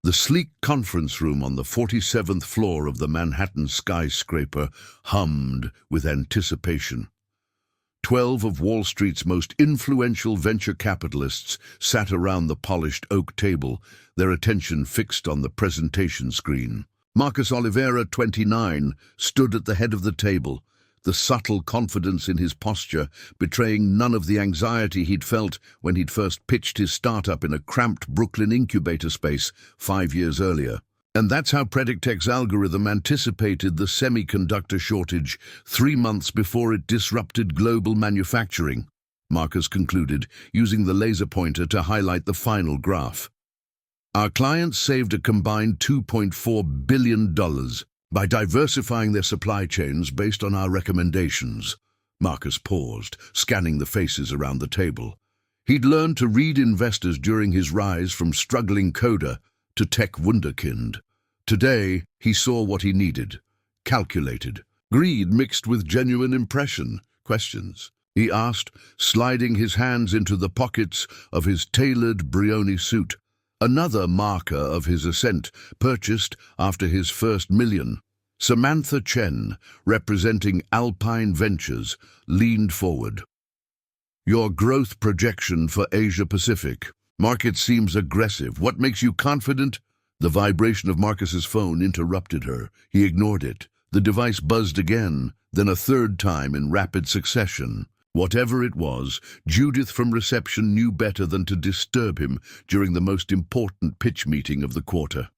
The sleek conference room on the 47th floor of the Manhattan skyscraper hummed with anticipation. 12 of Wall Street's most influential venture capitalists sat around the polished oak table, their attention fixed on the presentation screen. Marcus Oliveira, 29, stood at the head of the table, the subtle confidence in his posture betraying none of the anxiety he'd felt when he'd first pitched his startup in a cramped Brooklyn incubator space 5 years earlier. And that's how Predictech's algorithm anticipated the semiconductor shortage 3 months before it disrupted global manufacturing, Marcus concluded, using the laser pointer to highlight the final graph. Our clients saved a combined $2.4 billion by diversifying their supply chains based on our recommendations. Marcus paused, scanning the faces around the table. He'd learned to read investors during his rise from struggling coder to tech wunderkind. Today, he saw what he needed. Calculated. Greed mixed with genuine questions. He asked, sliding his hands into the pockets of his tailored Brioni suit. Another marker of his ascent, purchased after his first million. Samantha Chen, representing Alpine Ventures, leaned forward. Your growth projection for Asia-Pacific. Market seems aggressive. What makes you confident? The vibration of Marcus's phone interrupted her. He ignored it. The device buzzed again, then a third time in rapid succession. Whatever it was, Judith from reception knew better than to disturb him during the most important pitch meeting of the quarter.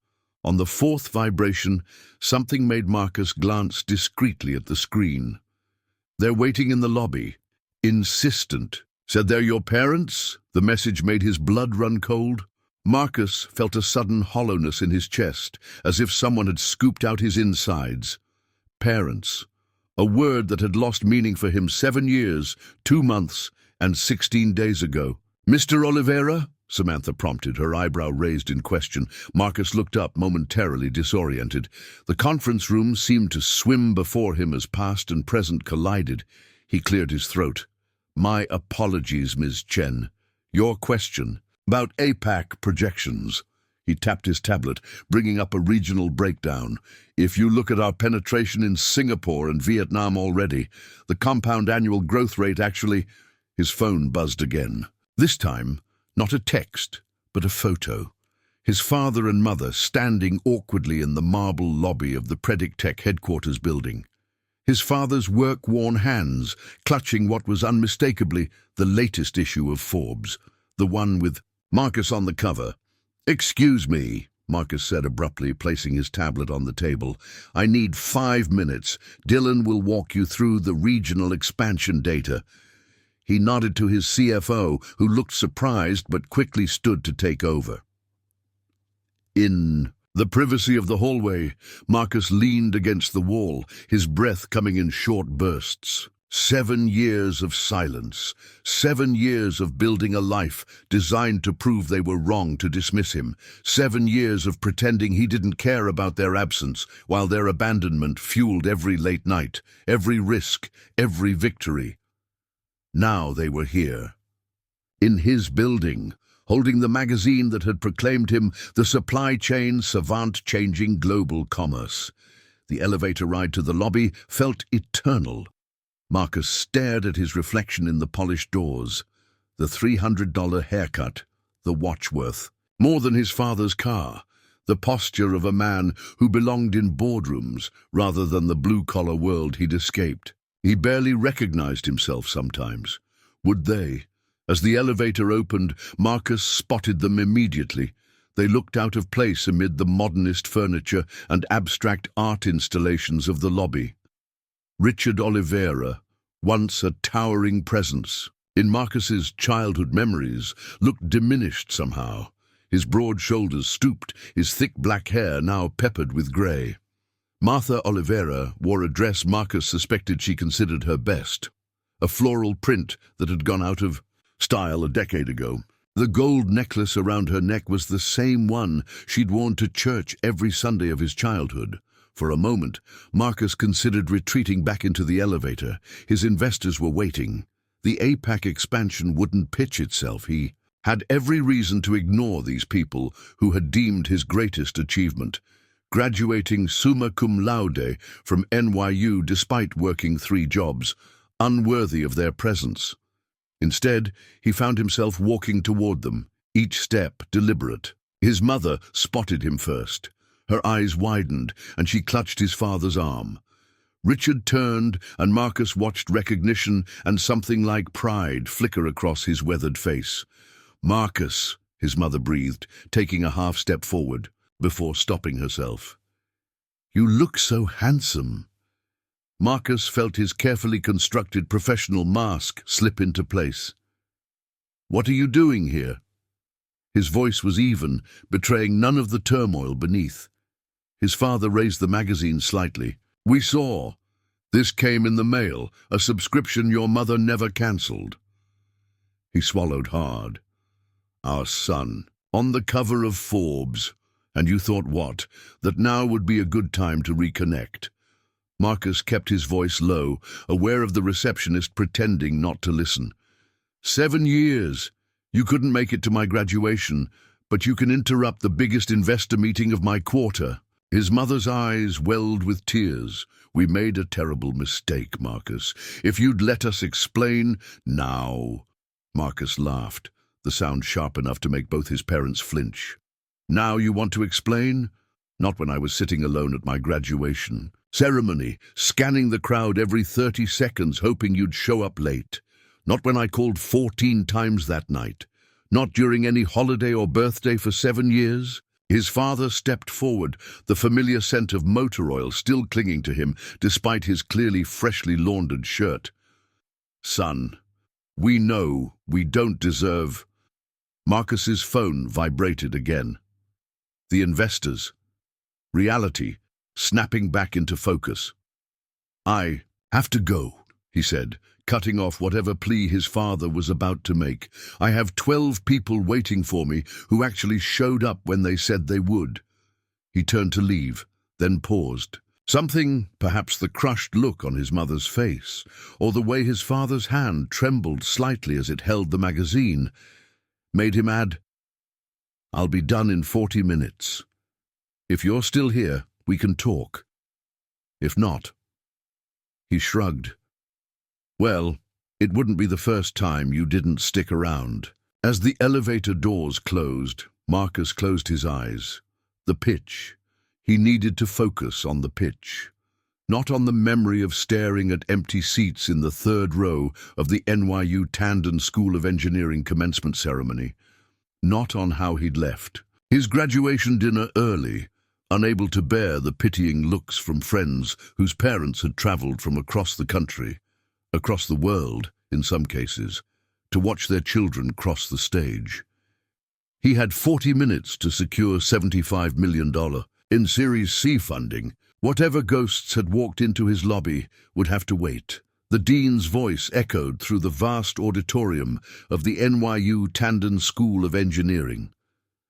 On the fourth vibration, something made Marcus glance discreetly at the screen. They're waiting in the lobby. Insistent. Said they're your parents? The message made his blood run cold. Marcus felt a sudden hollowness in his chest, as if someone had scooped out his insides. Parents. A word that had lost meaning for him 7 years, 2 months, and 16 days ago. Mr. Oliveira? Samantha prompted, her eyebrow raised in question. Marcus looked up, momentarily disoriented. The conference room seemed to swim before him as past and present collided. He cleared his throat. My apologies, Ms. Chen. Your question about APAC projections. He tapped his tablet, bringing up a regional breakdown. If you look at our penetration in Singapore and Vietnam already, the compound annual growth rate actually... His phone buzzed again. This time, not a text, but a photo. His father and mother standing awkwardly in the marble lobby of the Predictech headquarters building. His father's work-worn hands clutching what was unmistakably the latest issue of Forbes, the one with Marcus on the cover. Excuse me, Marcus said abruptly, placing his tablet on the table. I need 5 minutes. Dylan will walk you through the regional expansion data. He nodded to his CFO, who looked surprised but quickly stood to take over. In the privacy of the hallway, Marcus leaned against the wall, his breath coming in short bursts. 7 years of silence, 7 years of building a life designed to prove they were wrong to dismiss him, 7 years of pretending he didn't care about their absence while their abandonment fueled every late night, every risk, every victory. Now they were here, in his building, holding the magazine that had proclaimed him the supply chain savant changing global commerce. The elevator ride to the lobby felt eternal. Marcus stared at his reflection in the polished doors. The $300 haircut, the watch worth, more than his father's car, the posture of a man who belonged in boardrooms rather than the blue-collar world he'd escaped. He barely recognized himself sometimes. Would they? As the elevator opened, Marcus spotted them immediately. They looked out of place amid the modernist furniture and abstract art installations of the lobby. Richard Oliveira, once a towering presence, in Marcus's childhood memories, looked diminished somehow. His broad shoulders stooped, his thick black hair now peppered with grey. Martha Oliveira wore a dress Marcus suspected she considered her best, a floral print that had gone out of style a decade ago. The gold necklace around her neck was the same one she'd worn to church every Sunday of his childhood. For a moment, Marcus considered retreating back into the elevator. His investors were waiting. The APAC expansion wouldn't pitch itself, he had every reason to ignore these people who had deemed his greatest achievement, graduating summa cum laude from NYU despite working 3 jobs, unworthy of their presence. Instead, he found himself walking toward them, each step deliberate. His mother spotted him first. Her eyes widened, and she clutched his father's arm. Richard turned, and Marcus watched recognition and something like pride flicker across his weathered face. "Marcus," his mother breathed, taking a half-step forward, before stopping herself. "You look so handsome." Marcus felt his carefully constructed professional mask slip into place. "What are you doing here?" His voice was even, betraying none of the turmoil beneath. His father raised the magazine slightly. "We saw. This came in the mail, a subscription your mother never cancelled." He swallowed hard. "Our son, on the cover of Forbes. And you thought what? That now would be a good time to reconnect?" Marcus kept his voice low, aware of the receptionist pretending not to listen. 7 years. You couldn't make it to my graduation, but you can interrupt the biggest investor meeting of my quarter." His mother's eyes welled with tears. "We made a terrible mistake, Marcus. If you'd let us explain now." Marcus laughed, the sound sharp enough to make both his parents flinch. "Now you want to explain? Not when I was sitting alone at my graduation ceremony, scanning the crowd every 30 seconds, hoping you'd show up late. Not when I called 14 times that night. Not during any holiday or birthday for 7 years. His father stepped forward, the familiar scent of motor oil still clinging to him, despite his clearly freshly laundered shirt. "Son, we know we don't deserve—" Marcus's phone vibrated again. The investors. Reality, snapping back into focus. "I have to go," he said, cutting off whatever plea his father was about to make. "I have 12 people waiting for me who actually showed up when they said they would." He turned to leave, then paused. Something, perhaps the crushed look on his mother's face, or the way his father's hand trembled slightly as it held the magazine, made him add, "I'll be done in 40 minutes. If you're still here, we can talk. If not—" He shrugged. "Well, it wouldn't be the first time you didn't stick around." As the elevator doors closed, Marcus closed his eyes. The pitch. He needed to focus on the pitch. Not on the memory of staring at empty seats in the 3rd row of the NYU Tandon School of Engineering commencement ceremony. Not on how he'd left. His graduation dinner early, unable to bear the pitying looks from friends whose parents had traveled from across the country, across the world, in some cases, to watch their children cross the stage. He had 40 minutes to secure $75 million in Series C funding. Whatever ghosts had walked into his lobby would have to wait. The dean's voice echoed through the vast auditorium of the NYU Tandon School of Engineering.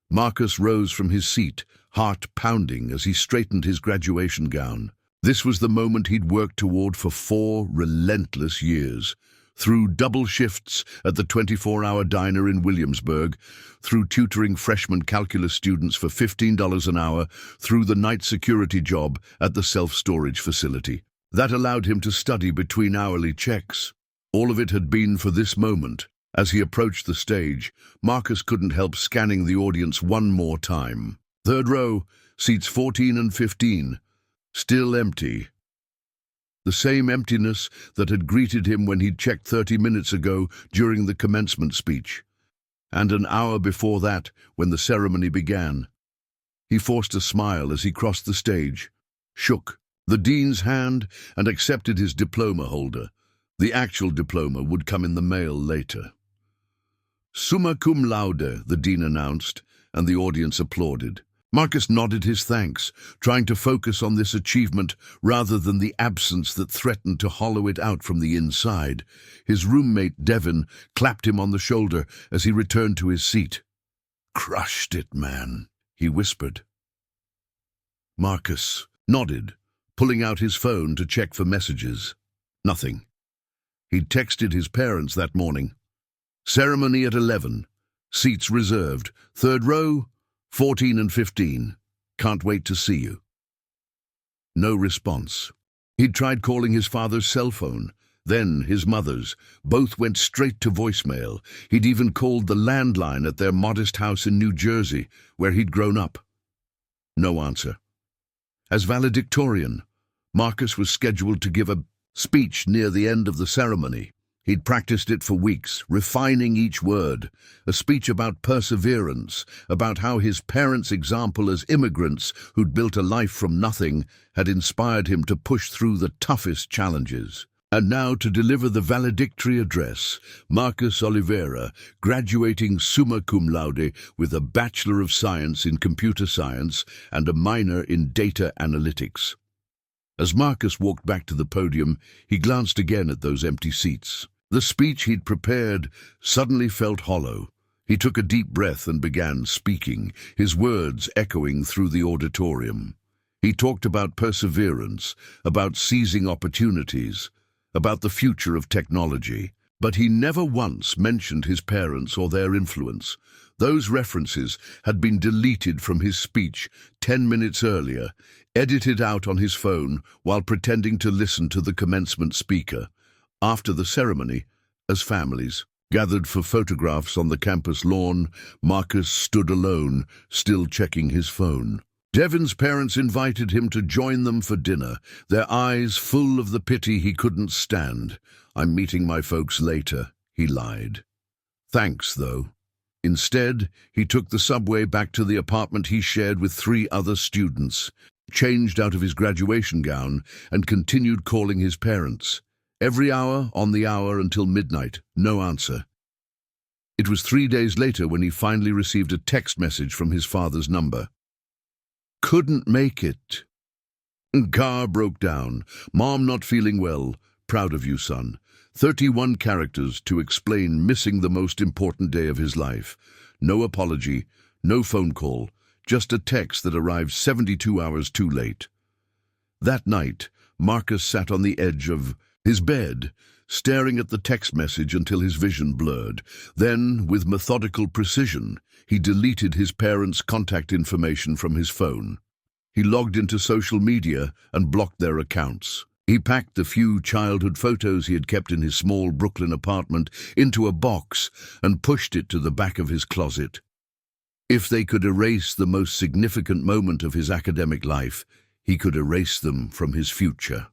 Marcus rose from his seat, heart pounding as he straightened his graduation gown. This was the moment he'd worked toward for 4 relentless years. Through double shifts at the 24-hour diner in Williamsburg, through tutoring freshman calculus students for $15 an hour, through the night security job at the self-storage facility. That allowed him to study between hourly checks. All of it had been for this moment. As he approached the stage, Marcus couldn't help scanning the audience one more time. 3rd row, seats 14 and 15. Still empty. The same emptiness that had greeted him when he'd checked 30 minutes ago during the commencement speech, and an hour before that when the ceremony began. He forced a smile as he crossed the stage, shook the dean's hand, and accepted his diploma holder. The actual diploma would come in the mail later. "Summa cum laude," the dean announced, and the audience applauded. Marcus nodded his thanks, trying to focus on this achievement rather than the absence that threatened to hollow it out from the inside. His roommate, Devon, clapped him on the shoulder as he returned to his seat. "Crushed it, man," he whispered. Marcus nodded, pulling out his phone to check for messages. Nothing. He'd texted his parents that morning. Ceremony at 11. Seats reserved. Third row, 14 and 15. Can't wait to see you. No response. He'd tried calling his father's cell phone, then his mother's. Both went straight to voicemail. He'd even called the landline at their modest house in New Jersey, where he'd grown up. No answer. As valedictorian, Marcus was scheduled to give a speech near the end of the ceremony. He'd practiced it for weeks, refining each word. A speech about perseverance, about how his parents' example as immigrants who'd built a life from nothing had inspired him to push through the toughest challenges. And now to deliver the valedictory address, Marcus Oliveira, graduating summa cum laude with a Bachelor of Science in Computer Science and a minor in Data Analytics. As Marcus walked back to the podium, he glanced again at those empty seats. The speech he'd prepared suddenly felt hollow. He took a deep breath and began speaking, his words echoing through the auditorium. He talked about perseverance, about seizing opportunities, about the future of technology. But he never once mentioned his parents or their influence. Those references had been deleted from his speech 10 minutes earlier, edited out on his phone while pretending to listen to the commencement speaker. After the ceremony, as families gathered for photographs on the campus lawn, Marcus stood alone, still checking his phone. Devin's parents invited him to join them for dinner, their eyes full of the pity he couldn't stand. "I'm meeting my folks later," he lied. "Thanks, though." Instead, he took the subway back to the apartment he shared with 3 other students, changed out of his graduation gown, and continued calling his parents. Every hour, on the hour, until midnight. No answer. It was 3 days later when he finally received a text message from his father's number. "Couldn't make it. Car broke down. Mom not feeling well. Proud of you, son." 31 characters to explain missing the most important day of his life. No apology, no phone call, just a text that arrived 72 hours too late. That night, Marcus sat on the edge of his bed, staring at the text message until his vision blurred. Then, with methodical precision, he deleted his parents' contact information from his phone. He logged into social media and blocked their accounts. He packed the few childhood photos he had kept in his small Brooklyn apartment into a box and pushed it to the back of his closet. If they could erase the most significant moment of his academic life, he could erase them from his future.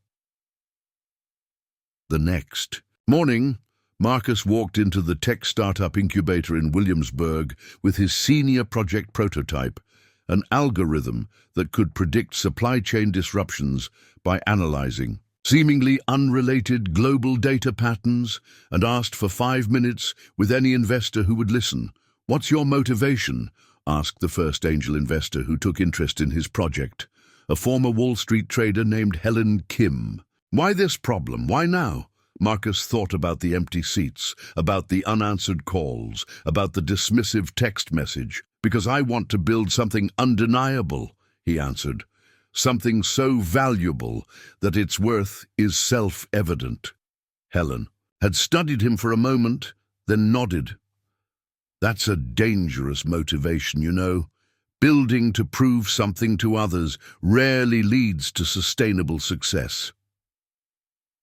The next morning, Marcus walked into the tech startup incubator in Williamsburg with his senior project prototype, an algorithm that could predict supply chain disruptions by analyzing seemingly unrelated global data patterns, and asked for 5 minutes with any investor who would listen. "What's your motivation?" asked the first angel investor who took interest in his project, a former Wall Street trader named Helen Kim. "Why this problem? Why now?" Marcus thought about the empty seats, about the unanswered calls, about the dismissive text message. "Because I want to build something undeniable," he answered. "Something so valuable that its worth is self-evident." Helen had studied him for a moment, then nodded. "That's a dangerous motivation, you know. Building to prove something to others rarely leads to sustainable success."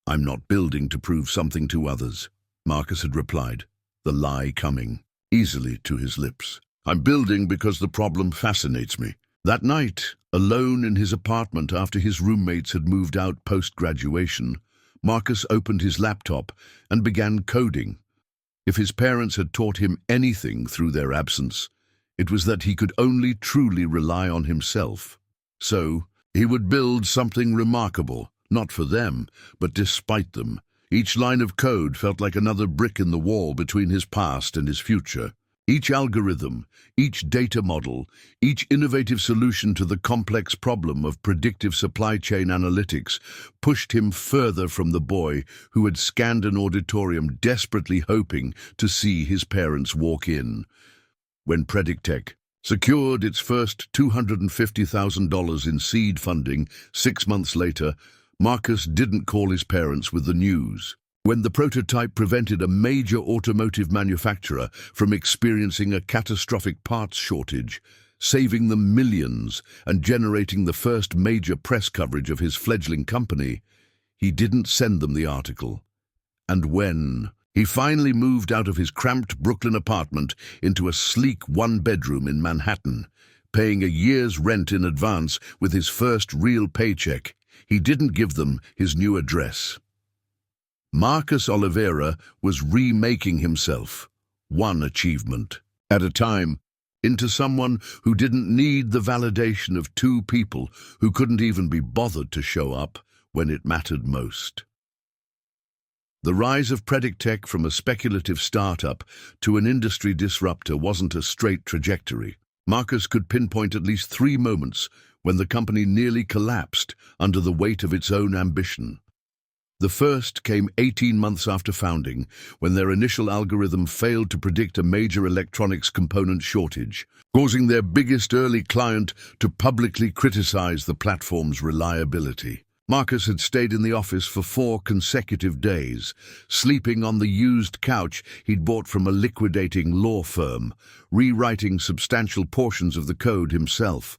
"I'm not building to prove something to others," Marcus had replied, the lie coming easily to his lips. "I'm building because the problem fascinates me." That night, alone in his apartment after his roommates had moved out post-graduation, Marcus opened his laptop and began coding. If his parents had taught him anything through their absence, it was that he could only truly rely on himself. So, he would build something remarkable, not for them, but despite them. Each line of code felt like another brick in the wall between his past and his future. Each algorithm, each data model, each innovative solution to the complex problem of predictive supply chain analytics pushed him further from the boy who had scanned an auditorium desperately hoping to see his parents walk in. When Predictech secured its first $250,000 in seed funding 6 months later, Marcus didn't call his parents with the news. when the prototype prevented a major automotive manufacturer from experiencing a catastrophic parts shortage, saving them millions and generating the first major press coverage of his fledgling company, he didn't send them the article. And when he finally moved out of his cramped Brooklyn apartment into a sleek one-bedroom in Manhattan, paying a year's rent in advance with his first real paycheck, he didn't give them his new address. Marcus Oliveira was remaking himself, one achievement at a time, into someone who didn't need the validation of two people who couldn't even be bothered to show up when it mattered most. The rise of PredicTech from a speculative startup to an industry disruptor wasn't a straight trajectory. Marcus could pinpoint at least 3 moments when the company nearly collapsed under the weight of its own ambition. The first came 18 months after founding, when their initial algorithm failed to predict a major electronics component shortage, causing their biggest early client to publicly criticize the platform's reliability. Marcus had stayed in the office for 4 consecutive days, sleeping on the used couch he'd bought from a liquidating law firm, rewriting substantial portions of the code himself.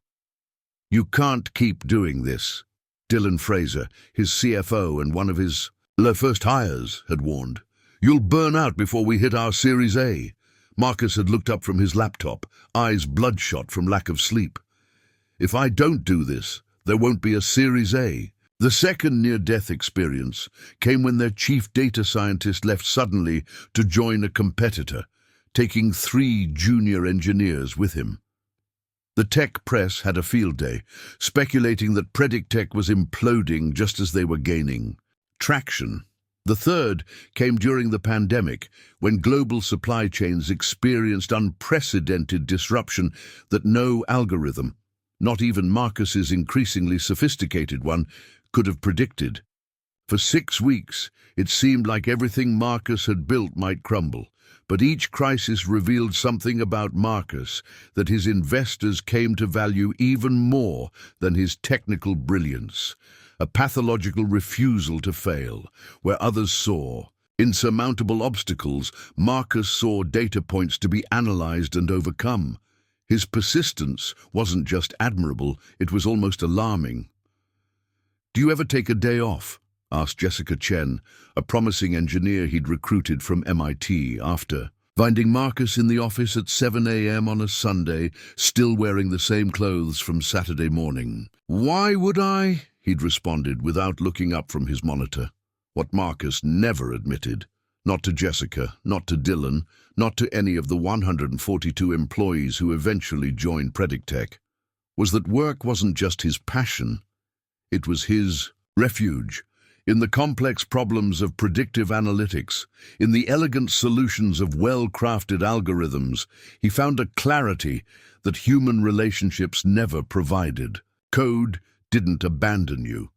"You can't keep doing this," Dylan Fraser, his CFO and one of his first hires, had warned. "You'll burn out before we hit our Series A." Marcus had looked up from his laptop, eyes bloodshot from lack of sleep. "If I don't do this, there won't be a Series A." The second near-death experience came when their chief data scientist left suddenly to join a competitor, taking 3 junior engineers with him. The tech press had a field day, speculating that PredicTech was imploding just as they were gaining traction. The third came during the pandemic, when global supply chains experienced unprecedented disruption that no algorithm, not even Marcus's increasingly sophisticated one, could have predicted. For 6 weeks, it seemed like everything Marcus had built might crumble. But each crisis revealed something about Marcus that his investors came to value even more than his technical brilliance, a pathological refusal to fail. Where others saw insurmountable obstacles, Marcus saw data points to be analyzed and overcome. His persistence wasn't just admirable, it was almost alarming. "Do you ever take a day off?" asked Jessica Chen, a promising engineer he'd recruited from MIT, after finding Marcus in the office at 7 a.m. on a Sunday, still wearing the same clothes from Saturday morning. "Why would I?" he'd responded without looking up from his monitor. What Marcus never admitted, not to Jessica, not to Dylan, not to any of the 142 employees who eventually joined PredicTech, was that work wasn't just his passion, it was his refuge. In the complex problems of predictive analytics, in the elegant solutions of well-crafted algorithms, he found a clarity that human relationships never provided. Code didn't abandon you.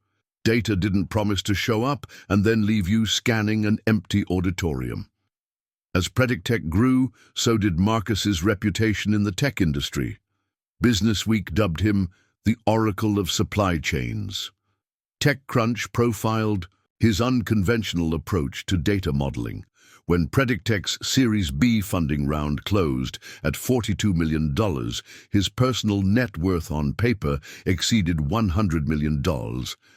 Data didn't promise to show up and then leave you scanning an empty auditorium. As PredicTech grew, so did Marcus's reputation in the tech industry. Businessweek dubbed him the Oracle of Supply Chains. TechCrunch profiled his unconventional approach to data modeling. When PredicTech's Series B funding round closed at $42 million, his personal net worth on paper exceeded $100 million.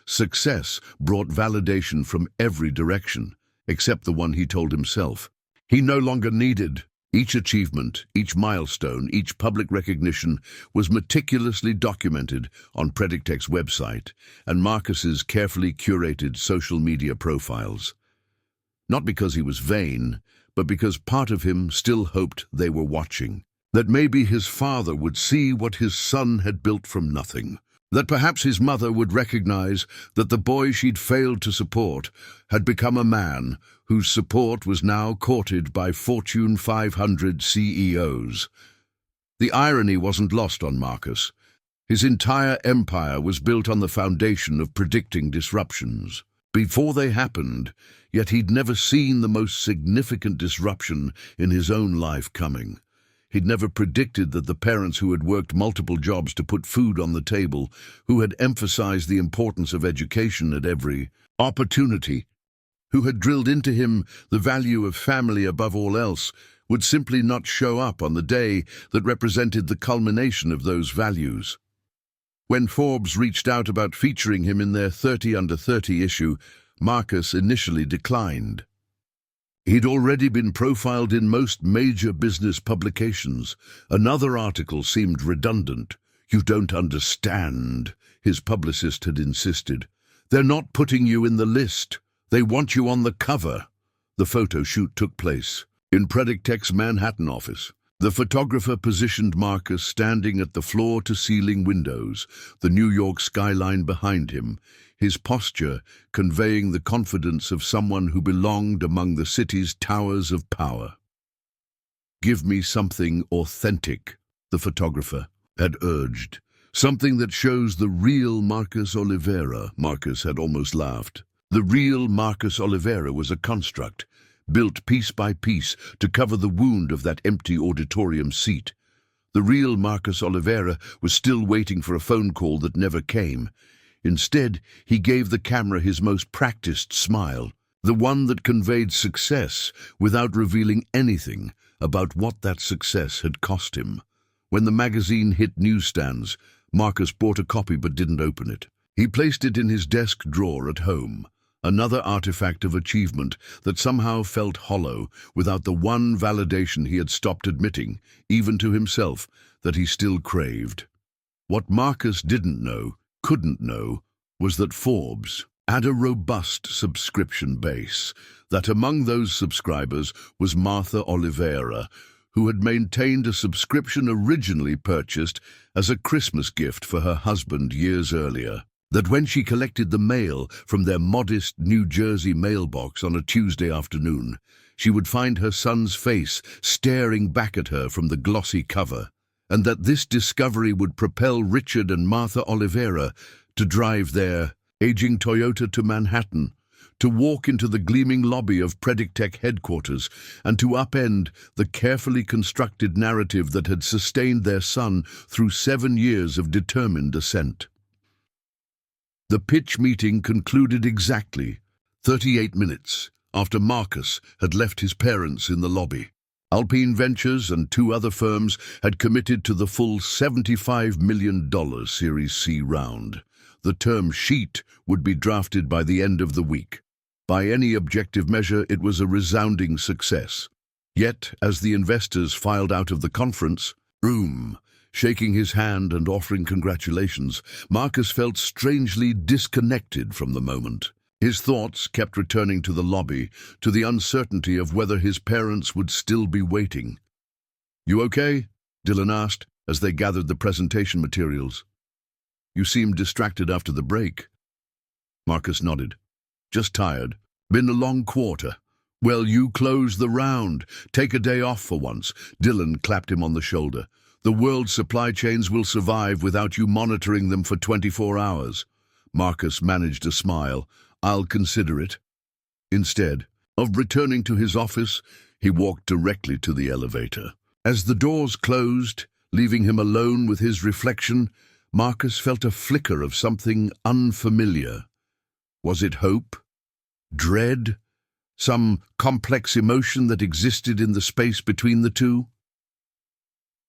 Success brought validation from every direction, except the one he told himself he no longer needed. Each achievement, each milestone, each public recognition was meticulously documented on PredicTech's website and Marcus's carefully curated social media profiles. Not because he was vain, but because part of him still hoped they were watching. That maybe his father would see what his son had built from nothing. That perhaps his mother would recognize that the boy she'd failed to support had become a man whose support was now courted by Fortune 500 CEOs. The irony wasn't lost on Marcus. His entire empire was built on the foundation of predicting disruptions before they happened, yet he'd never seen the most significant disruption in his own life coming. He'd never predicted that the parents who had worked multiple jobs to put food on the table, who had emphasized the importance of education at every opportunity, who had drilled into him the value of family above all else, would simply not show up on the day that represented the culmination of those values. When Forbes reached out about featuring him in their 30 Under 30 issue, Marcus initially declined. He'd already been profiled in most major business publications. Another article seemed redundant. "You don't understand," his publicist had insisted. "They're not putting you in the list. They want you on the cover." The photo shoot took place in Predictech's Manhattan office. The photographer positioned Marcus standing at the floor-to-ceiling windows, the New York skyline behind him, his posture conveying the confidence of someone who belonged among the city's towers of power. "Give me something authentic," the photographer had urged. "Something that shows the real Marcus Oliveira." Marcus had almost laughed. The real Marcus Oliveira was a construct, built piece by piece to cover the wound of that empty auditorium seat. The real Marcus Oliveira was still waiting for a phone call that never came. Instead, he gave the camera his most practiced smile, the one that conveyed success without revealing anything about what that success had cost him. When the magazine hit newsstands, Marcus bought a copy but didn't open it. He placed it in his desk drawer at home, another artifact of achievement that somehow felt hollow without the one validation he had stopped admitting, even to himself, that he still craved. What Marcus didn't know, couldn't know, was that Forbes had a robust subscription base, that among those subscribers was Martha Oliveira, who had maintained a subscription originally purchased as a Christmas gift for her husband years earlier. That when she collected the mail from their modest New Jersey mailbox on a Tuesday afternoon, she would find her son's face staring back at her from the glossy cover, and that this discovery would propel Richard and Martha Oliveira to drive their aging Toyota to Manhattan, to walk into the gleaming lobby of Predictech headquarters, and to upend the carefully constructed narrative that had sustained their son through 7 years of determined ascent. The pitch meeting concluded exactly 38 minutes after Marcus had left his parents in the lobby. Alpine Ventures and 2 other firms had committed to the full $75 million Series C round. The term sheet would be drafted by the end of the week. By any objective measure, it was a resounding success. Yet, as the investors filed out of the conference room, shaking his hand and offering congratulations, Marcus felt strangely disconnected from the moment. His thoughts kept returning to the lobby, to the uncertainty of whether his parents would still be waiting. "You okay?" Dylan asked, as they gathered the presentation materials. "You seemed distracted after the break." Marcus nodded. "Just tired. Been a long quarter." "Well, you closed the round. Take a day off for once." Dylan clapped him on the shoulder. "The world's supply chains will survive without you monitoring them for 24 hours. Marcus managed a smile. "I'll consider it." Instead of returning to his office, he walked directly to the elevator. As the doors closed, leaving him alone with his reflection, Marcus felt a flicker of something unfamiliar. Was it hope? Dread? Some complex emotion that existed in the space between the two?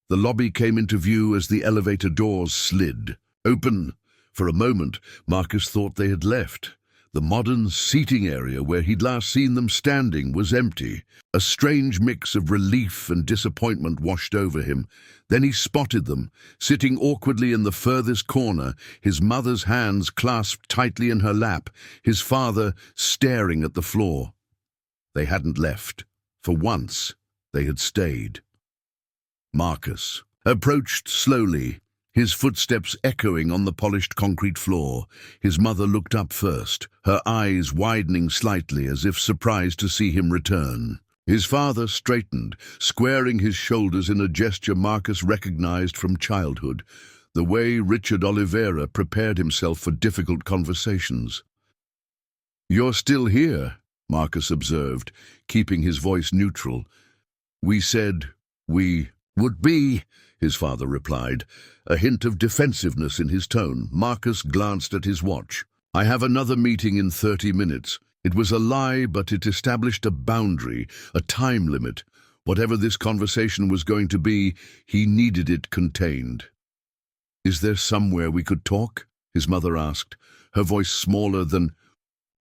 The lobby came into view as the elevator doors slid open. For a moment, Marcus thought they had left. The modern seating area where he'd last seen them standing was empty. A strange mix of relief and disappointment washed over him. Then he spotted them, sitting awkwardly in the furthest corner, his mother's hands clasped tightly in her lap, his father staring at the floor. They hadn't left. For once, they had stayed. Marcus approached slowly, his footsteps echoing on the polished concrete floor. His mother looked up first, her eyes widening slightly as if surprised to see him return. His father straightened, squaring his shoulders in a gesture Marcus recognized from childhood, the way Richard Oliveira prepared himself for difficult conversations. "You're still here," Marcus observed, keeping his voice neutral. "We said we would be," his father replied, a hint of defensiveness in his tone. Marcus glanced at his watch. "I have another meeting in 30 minutes. It was a lie, but it established a boundary, a time limit. Whatever this conversation was going to be, he needed it contained. "Is there somewhere we could talk?" his mother asked, her voice smaller than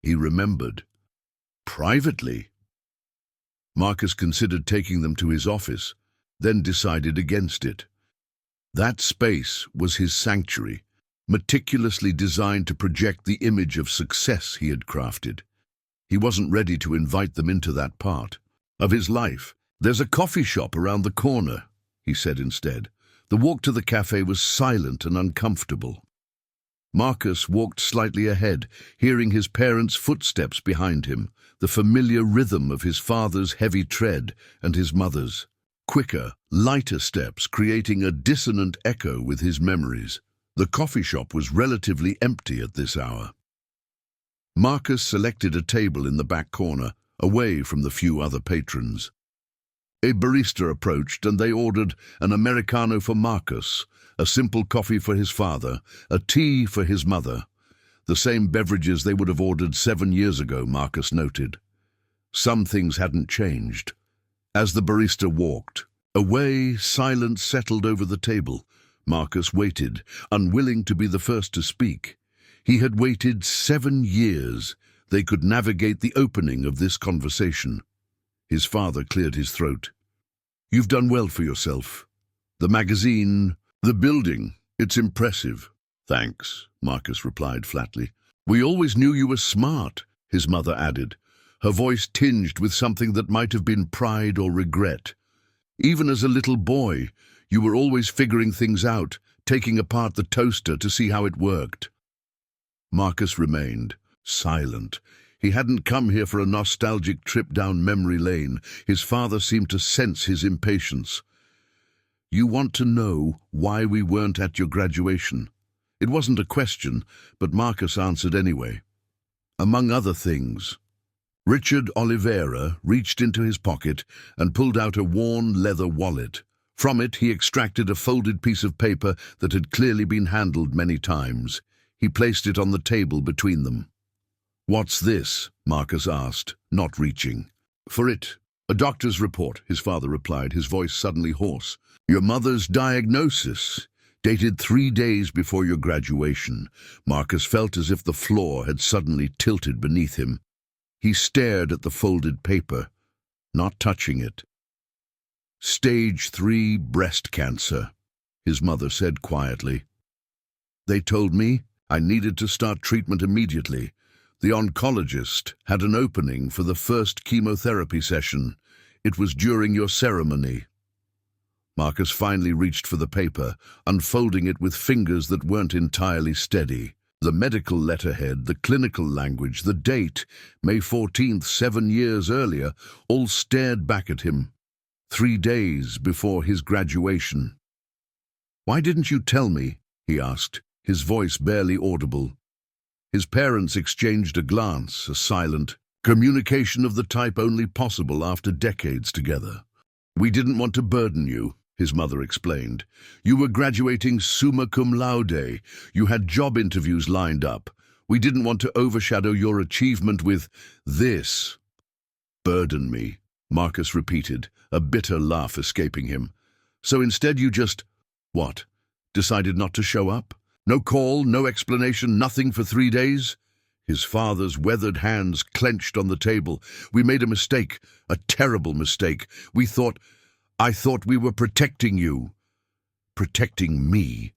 he remembered. "Privately?" Marcus considered taking them to his office, then decided against it. That space was his sanctuary, meticulously designed to project the image of success he had crafted. He wasn't ready to invite them into that part of his life. "There's a coffee shop around the corner," he said instead. The walk to the cafe was silent and uncomfortable. Marcus walked slightly ahead, hearing his parents' footsteps behind him, the familiar rhythm of his father's heavy tread and his mother's quicker, lighter steps, creating a dissonant echo with his memories. The coffee shop was relatively empty at this hour. Marcus selected a table in the back corner, away from the few other patrons. A barista approached and they ordered an Americano for Marcus, a simple coffee for his father, a tea for his mother. The same beverages they would have ordered 7 years ago, Marcus noted. Some things hadn't changed. As the barista walked away, silence settled over the table. Marcus waited, unwilling to be the first to speak. He had waited 7 years. They could navigate the opening of this conversation. His father cleared his throat. "You've done well for yourself. The magazine, the building, it's impressive." "Thanks," Marcus replied flatly. "We always knew you were smart," his mother added, her voice tinged with something that might have been pride or regret. "Even as a little boy, you were always figuring things out, taking apart the toaster to see how it worked." Marcus remained silent. He hadn't come here for a nostalgic trip down memory lane. His father seemed to sense his impatience. "You want to know why we weren't at your graduation?" It wasn't a question, but Marcus answered anyway. "Among other things." Richard Oliveira reached into his pocket and pulled out a worn leather wallet. From it he extracted a folded piece of paper that had clearly been handled many times. He placed it on the table between them. "What's this?" Marcus asked, not reaching. "For it, a doctor's report," his father replied, his voice suddenly hoarse. "Your mother's diagnosis, dated 3 days before your graduation." Marcus felt as if the floor had suddenly tilted beneath him. He stared at the folded paper, not touching it. "Stage 3 breast cancer," his mother said quietly. "They told me I needed to start treatment immediately. The oncologist had an opening for the first chemotherapy session. It was during your ceremony." Marcus finally reached for the paper, unfolding it with fingers that weren't entirely steady. The medical letterhead, the clinical language, the date, May 14th, 7 years earlier, all stared back at him. 3 days before his graduation. "Why didn't you tell me?" he asked, his voice barely audible. His parents exchanged a glance, a silent communication of the type only possible after decades together. "We didn't want to burden you," his mother explained. "You were graduating summa cum laude. You had job interviews lined up. We didn't want to overshadow your achievement with this." "Burden me," Marcus repeated, a bitter laugh escaping him. "So instead you just, what, decided not to show up? No call, no explanation, nothing for 3 days?" His father's weathered hands clenched on the table. "We made a mistake, a terrible mistake. I thought we were protecting you." "Protecting me?"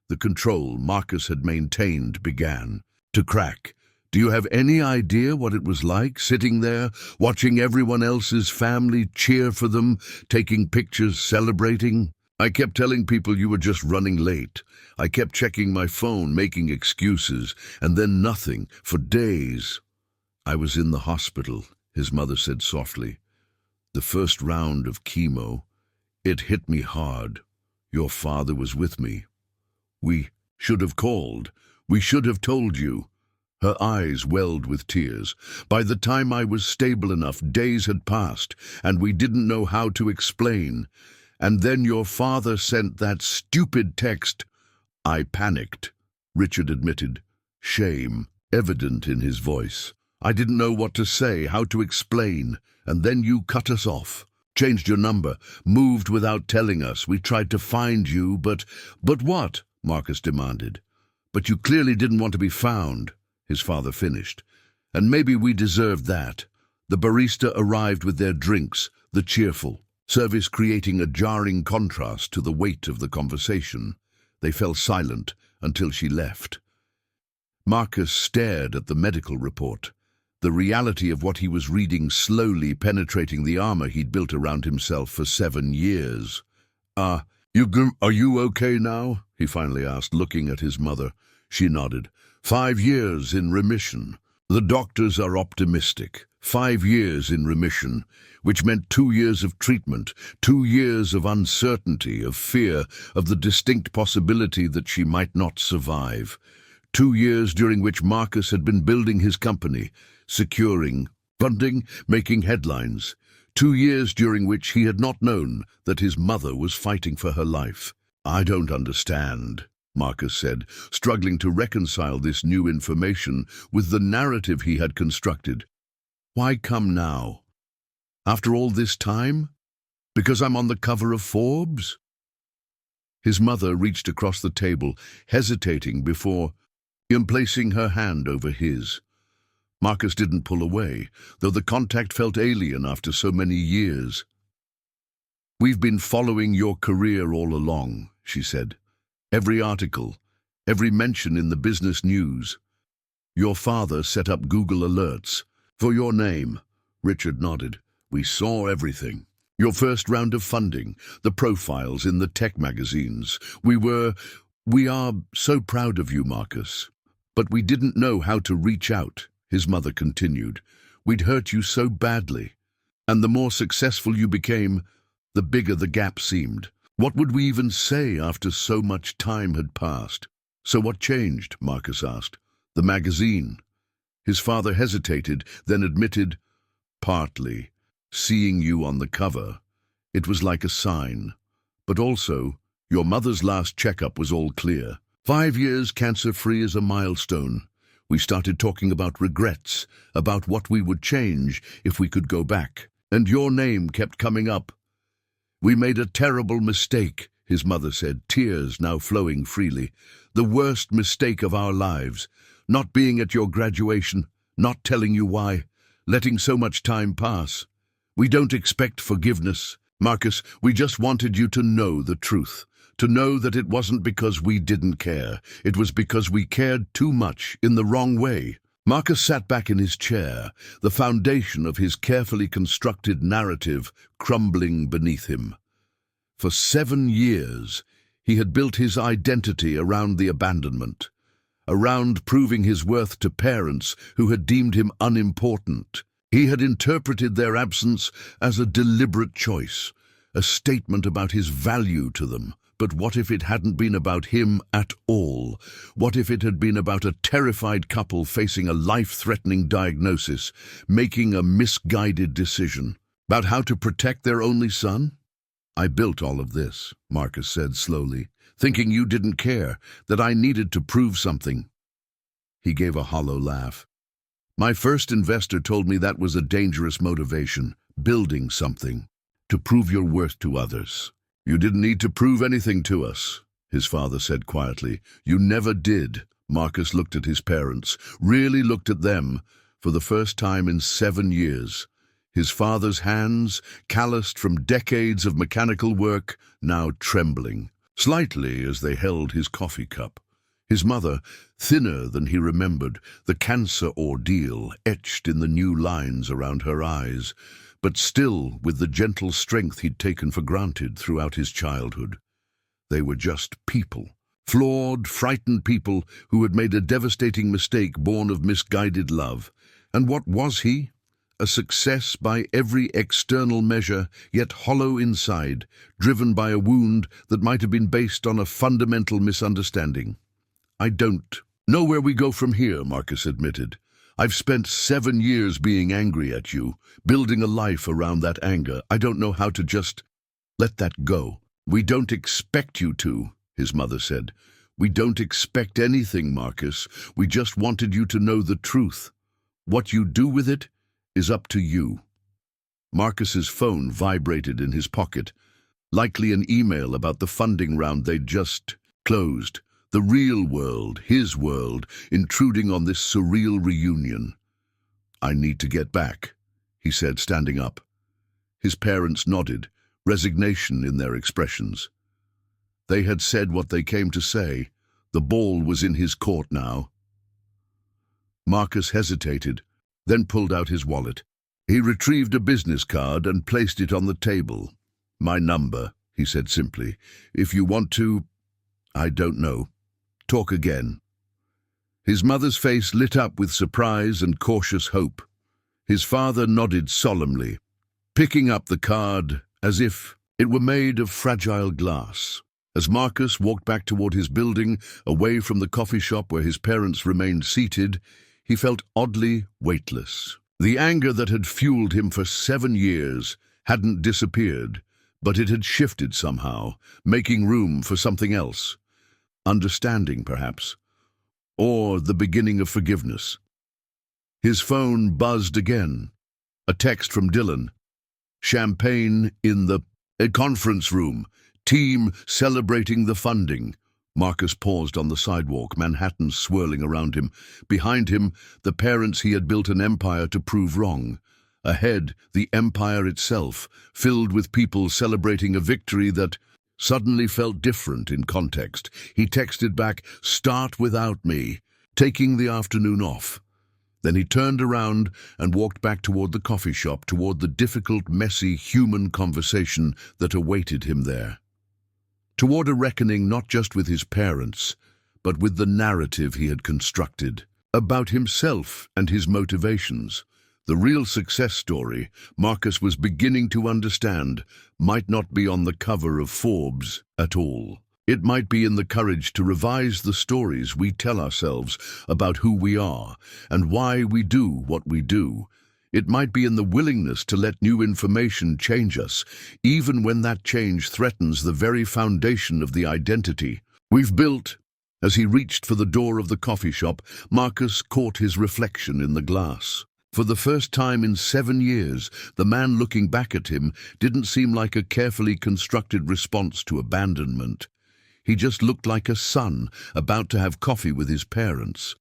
The control Marcus had maintained began to crack. "Do you have any idea what it was like, sitting there, watching everyone else's family cheer for them, taking pictures, celebrating? I kept telling people you were just running late. I kept checking my phone, making excuses, and then nothing, for days." "I was in the hospital," his mother said softly. "The first round of chemo. It hit me hard. Your father was with me. We should have called. We should have told you." Her eyes welled with tears. "By the time I was stable enough, days had passed, and we didn't know how to explain. And then your father sent that stupid text." "I panicked," Richard admitted, shame evident in his voice. I didn't know what to say, how to explain, and then you cut us off. Changed your number, moved without telling us. We tried to find you, but what? Marcus demanded. But you clearly didn't want to be found, his father finished. And maybe we deserved that. The barista arrived with their drinks, the cheerful, service creating a jarring contrast to the weight of the conversation. They fell silent until she left. Marcus stared at the medical report, the reality of what he was reading slowly penetrating the armor he'd built around himself for 7 years. Are you okay now? He finally asked, looking at his mother. She nodded. 5 years in remission. The doctors are optimistic. 5 years in remission, which meant 2 years of treatment, 2 years of uncertainty, of fear, of the distinct possibility that she might not survive. 2 years during which Marcus had been building his company, securing funding, making headlines. 2 years during which he had not known that his mother was fighting for her life. I don't understand, Marcus said, struggling to reconcile this new information with the narrative he had constructed. Why come now? After all this time? Because I'm on the cover of Forbes? His mother reached across the table, hesitating before placing her hand over his. Marcus didn't pull away, though the contact felt alien after so many years. We've been following your career all along, she said. Every article, every mention in the business news. Your father set up Google alerts for your name. Richard nodded. We saw everything. Your first round of funding, the profiles in the tech magazines. We are so proud of you, Marcus. But we didn't know how to reach out, his mother continued. We'd hurt you so badly. And the more successful you became, the bigger the gap seemed. What would we even say after so much time had passed? So what changed? Marcus asked. The magazine. His father hesitated, then admitted, partly. Seeing you on the cover. It was like a sign. But also, your mother's last checkup was all clear. 5 years cancer-free is a milestone. We started talking about regrets, about what we would change if we could go back. And your name kept coming up. We made a terrible mistake, his mother said, tears now flowing freely. The worst mistake of our lives. Not being at your graduation, not telling you why, letting so much time pass. We don't expect forgiveness. Marcus, we just wanted you to know the truth. To know that it wasn't because we didn't care. It was because we cared too much in the wrong way. Marcus sat back in his chair, the foundation of his carefully constructed narrative crumbling beneath him. For 7 years, he had built his identity around the abandonment, around proving his worth to parents who had deemed him unimportant. He had interpreted their absence as a deliberate choice, a statement about his value to them. But what if it hadn't been about him at all? What if it had been about a terrified couple facing a life-threatening diagnosis, making a misguided decision about how to protect their only son? I built all of this, Marcus said slowly, thinking you didn't care, that I needed to prove something. He gave a hollow laugh. My first investor told me that was a dangerous motivation, building something, to prove your worth to others. You didn't need to prove anything to us, his father said quietly. You never did. Marcus looked at his parents, really looked at them, for the first time in 7 years. His father's hands, calloused from decades of mechanical work, now trembling, slightly as they held his coffee cup. His mother, thinner than he remembered, the cancer ordeal etched in the new lines around her eyes, but still with the gentle strength he'd taken for granted throughout his childhood. They were just people, flawed, frightened people who had made a devastating mistake born of misguided love. And what was he? A success by every external measure, yet hollow inside, driven by a wound that might have been based on a fundamental misunderstanding. I don't know where we go from here, Marcus admitted. I've spent 7 years being angry at you, building a life around that anger. I don't know how to just let that go. We don't expect you to, his mother said. We don't expect anything, Marcus. We just wanted you to know the truth. What you do with it is up to you. Marcus's phone vibrated in his pocket, likely an email about the funding round they'd just closed. The real world, his world, intruding on this surreal reunion. "I need to get back," he said, standing up. His parents nodded, resignation in their expressions. They had said what they came to say. The ball was in his court now. Marcus hesitated, then pulled out his wallet. He retrieved a business card and placed it on the table. "My number," he said simply. "If you want to, I don't know, talk again." His mother's face lit up with surprise and cautious hope. His father nodded solemnly, picking up the card as if it were made of fragile glass. As Marcus walked back toward his building, away from the coffee shop where his parents remained seated, he felt oddly weightless. The anger that had fueled him for 7 years hadn't disappeared, but it had shifted somehow, making room for something else. Understanding, perhaps, or the beginning of forgiveness. His phone buzzed again. A text from Dylan. "Champagne in the conference room. Team celebrating the funding." Marcus paused on the sidewalk, Manhattan swirling around him. Behind him, the parents he had built an empire to prove wrong. Ahead, the empire itself, filled with people celebrating a victory that suddenly felt different in context. He texted back, "Start without me," taking the afternoon off. Then he turned around and walked back toward the coffee shop, toward the difficult, messy, human conversation that awaited him there. Toward a reckoning not just with his parents, but with the narrative he had constructed about himself and his motivations. The real success story, Marcus was beginning to understand, might not be on the cover of Forbes at all. It might be in the courage to revise the stories we tell ourselves about who we are and why we do what we do. It might be in the willingness to let new information change us, even when that change threatens the very foundation of the identity we've built. As he reached for the door of the coffee shop, Marcus caught his reflection in the glass. For the first time in 7 years, the man looking back at him didn't seem like a carefully constructed response to abandonment. He just looked like a son about to have coffee with his parents.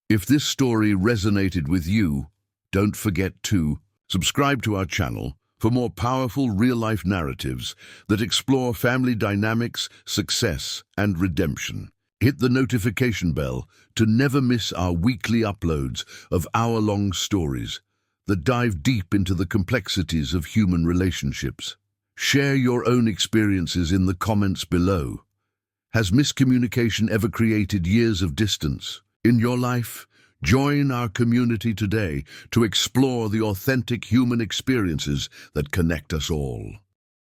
If this story resonated with you, don't forget to subscribe to our channel for more powerful real-life narratives that explore family dynamics, success, and redemption. Hit the notification bell to never miss our weekly uploads of hour-long stories that dive deep into the complexities of human relationships. Share your own experiences in the comments below. Has miscommunication ever created years of distance in your life? Join our community today to explore the authentic human experiences that connect us all.